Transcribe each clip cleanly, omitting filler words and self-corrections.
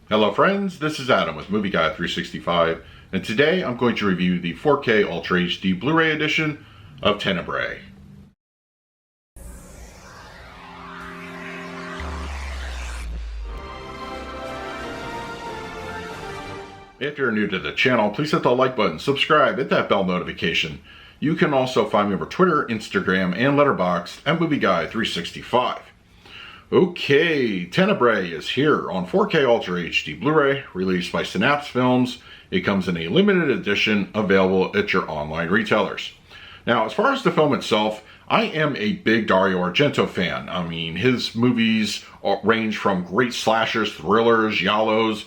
Hello friends, this is Adam with Movie Guy 365, and today I'm going to review the 4K Ultra HD Blu-ray edition of Tenebrae. If you're new to the channel, please hit the like button, subscribe, hit that bell notification. You can also find me over Twitter, Instagram, and Letterboxd at Movie Guy 365. Okay, Tenebrae is here on 4K Ultra HD Blu-ray, released by Synapse Films. It comes in a limited edition available at your online retailers. Now, as far as the film itself, I am a big Dario Argento fan. I mean, his movies range from great slashers, thrillers, giallos,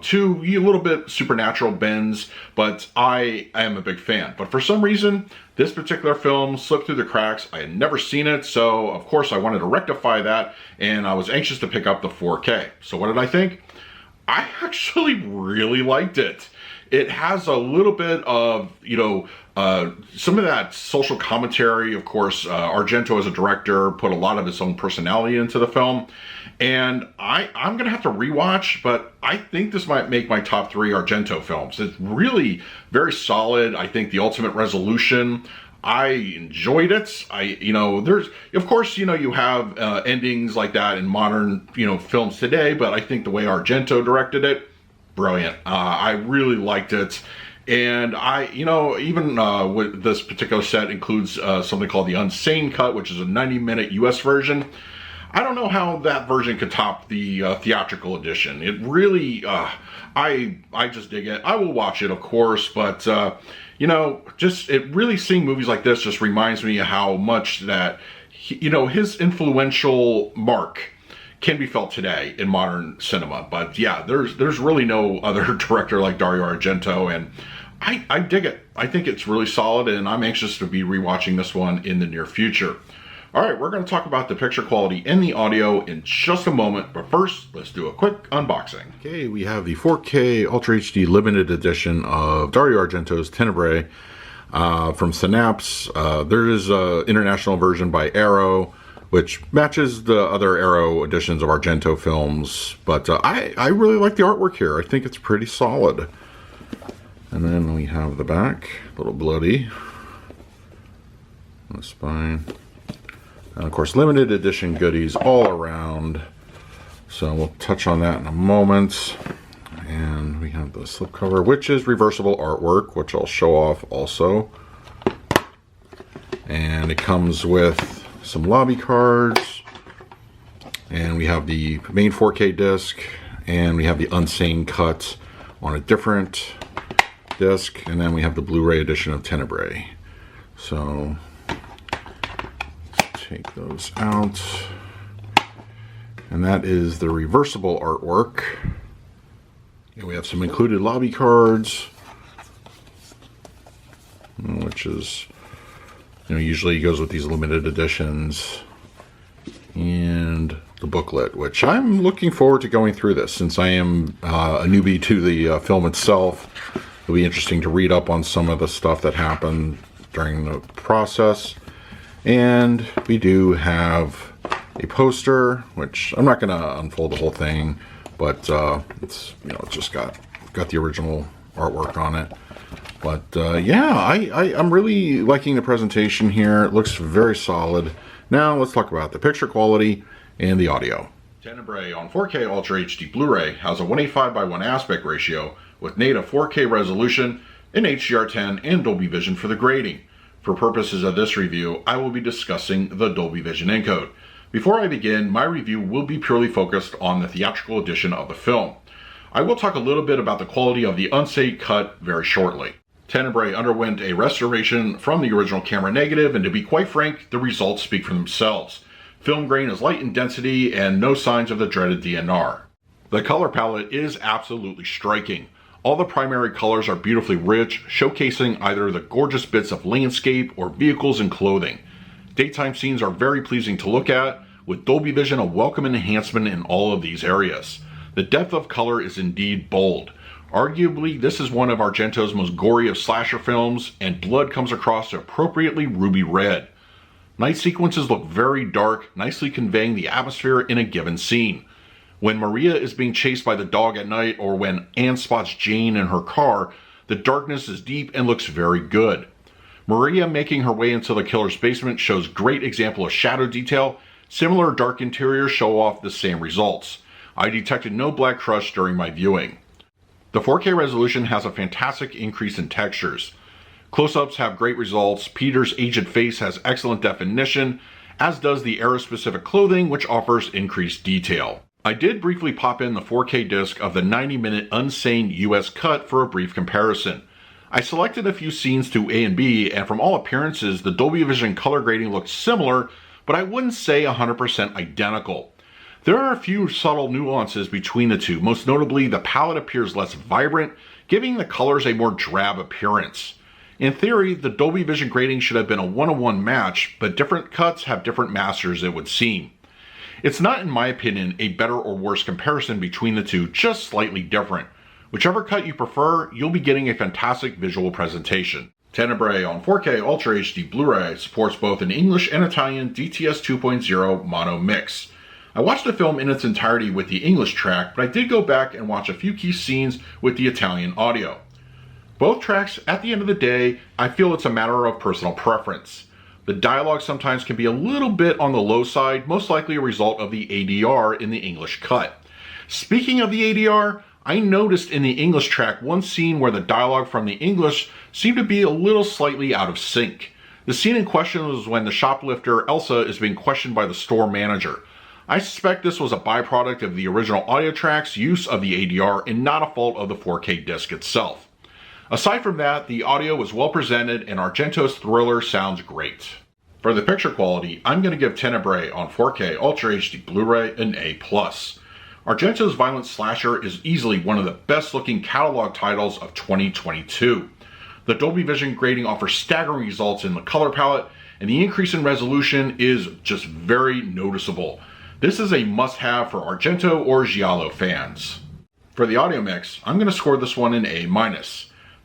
to a little bit supernatural bends, but I am a big fan. But for some reason, this particular film slipped through the cracks. I had never seen it, so of course I wanted to rectify that, and I was anxious to pick up the 4K. So what did I think? I actually really liked it. It has a little bit of, some of that social commentary. Of course, Argento as a director put a lot of his own personality into the film. And I'm going to have to rewatch, but I think this might make my top 3 Argento films. It's really very solid. I think the ultimate resolution, I enjoyed it. There's, of course, you have endings like that in modern, films today, but I think the way Argento directed it, brilliant. I really liked it. And even with this particular set includes something called the Unsane Cut, which is a 90-minute US version. I don't know how that version could top the theatrical edition. It really, I just dig it. I will watch it, of course, but it really, seeing movies like this just reminds me of how much that, his influential mark can be felt today in modern cinema. But yeah, there's really no other director like Dario Argento, and I dig it. I think it's really solid, and I'm anxious to be rewatching this one in the near future. All right, we're going to talk about the picture quality and the audio in just a moment, but first, let's do a quick unboxing. Okay, we have the 4K Ultra HD limited edition of Dario Argento's Tenebrae from Synapse. There is an international version by Arrow, which matches the other Arrow editions of Argento films, but I really like the artwork here. I think it's pretty solid. And then we have the back, a little bloody, the spine. And of course, limited edition goodies all around. So we'll touch on that in a moment. And we have the slipcover, which is reversible artwork, which I'll show off also. And it comes with some lobby cards. And we have the main 4K disc. And we have the Unsane Cut on a different disc. And then we have the Blu-ray edition of Tenebrae. So take those out, and that is the reversible artwork. And we have some included lobby cards, which is, usually goes with these limited editions, and the booklet, which I'm looking forward to going through this since I am a newbie to the film itself. It'll be interesting to read up on some of the stuff that happened during the process. And we do have a poster, which I'm not going to unfold the whole thing, but it's just got the original artwork on it. But yeah, I'm really liking the presentation here. It looks very solid. Now let's talk about the picture quality and the audio. Tenebrae on 4K Ultra HD Blu-ray has a 185:1 aspect ratio with native 4K resolution in HDR10 and Dolby Vision for the grading. For purposes of this review, I will be discussing the Dolby Vision encode. Before I begin, my review will be purely focused on the theatrical edition of the film. I will talk a little bit about the quality of the Unsane Cut very shortly. Tenebrae underwent a restoration from the original camera negative, and to be quite frank, the results speak for themselves. Film grain is light in density and no signs of the dreaded DNR. The color palette is absolutely striking. All the primary colors are beautifully rich, showcasing either the gorgeous bits of landscape or vehicles and clothing. Daytime scenes are very pleasing to look at, with Dolby Vision a welcome enhancement in all of these areas. The depth of color is indeed bold. Arguably, this is one of Argento's most gory of slasher films, and blood comes across appropriately ruby red. Night sequences look very dark, nicely conveying the atmosphere in a given scene. When Maria is being chased by the dog at night, or when Anne spots Jane in her car, the darkness is deep and looks very good. Maria making her way into the killer's basement shows great example of shadow detail. Similar dark interiors show off the same results. I detected no black crush during my viewing. The 4K resolution has a fantastic increase in textures. Close-ups have great results. Peter's aged face has excellent definition, as does the era-specific clothing, which offers increased detail. I did briefly pop in the 4K disc of the 90-minute Unsane US cut for a brief comparison. I selected a few scenes to A and B, and from all appearances, the Dolby Vision color grading looked similar, but I wouldn't say 100% identical. There are a few subtle nuances between the two. Most notably, the palette appears less vibrant, giving the colors a more drab appearance. In theory, the Dolby Vision grading should have been a one-on-one match, but different cuts have different masters, it would seem. It's not, in my opinion, a better or worse comparison between the two, just slightly different. Whichever cut you prefer, you'll be getting a fantastic visual presentation. Tenebrae on 4K Ultra HD Blu-ray supports both an English and Italian DTS 2.0 mono mix. I watched the film in its entirety with the English track, but I did go back and watch a few key scenes with the Italian audio. Both tracks, at the end of the day, I feel it's a matter of personal preference. The dialogue sometimes can be a little bit on the low side, most likely a result of the ADR in the English cut. Speaking of the ADR, I noticed in the English track one scene where the dialogue from the English seemed to be a little slightly out of sync. The scene in question was when the shoplifter Elsa is being questioned by the store manager. I suspect this was a byproduct of the original audio track's use of the ADR and not a fault of the 4K disc itself. Aside from that, the audio was well presented and Argento's thriller sounds great. For the picture quality, I'm going to give Tenebrae on 4K Ultra HD Blu-ray an A+. Argento's violent slasher is easily one of the best looking catalog titles of 2022. The Dolby Vision grading offers staggering results in the color palette, and the increase in resolution is just very noticeable. This is a must-have for Argento or Giallo fans. For the audio mix, I'm going to score this one an A-.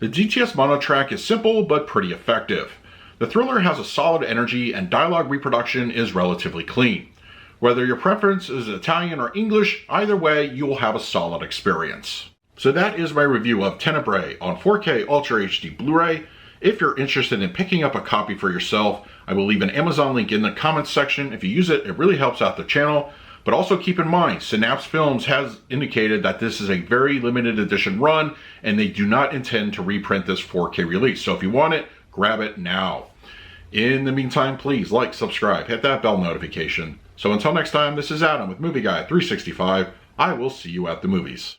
The DTS mono track is simple but pretty effective. The thriller has a solid energy and dialogue reproduction is relatively clean. Whether your preference is Italian or English, either way you will have a solid experience. So that is my review of Tenebrae on 4K Ultra HD Blu-ray. If you're interested in picking up a copy for yourself, I will leave an Amazon link in the comments section. If you use it, it really helps out the channel. But also keep in mind, Synapse Films has indicated that this is a very limited edition run and they do not intend to reprint this 4K release. So if you want it, grab it now. In the meantime, please like, subscribe, hit that bell notification. So until next time, this is Adam with Movie Guy 365. I will see you at the movies.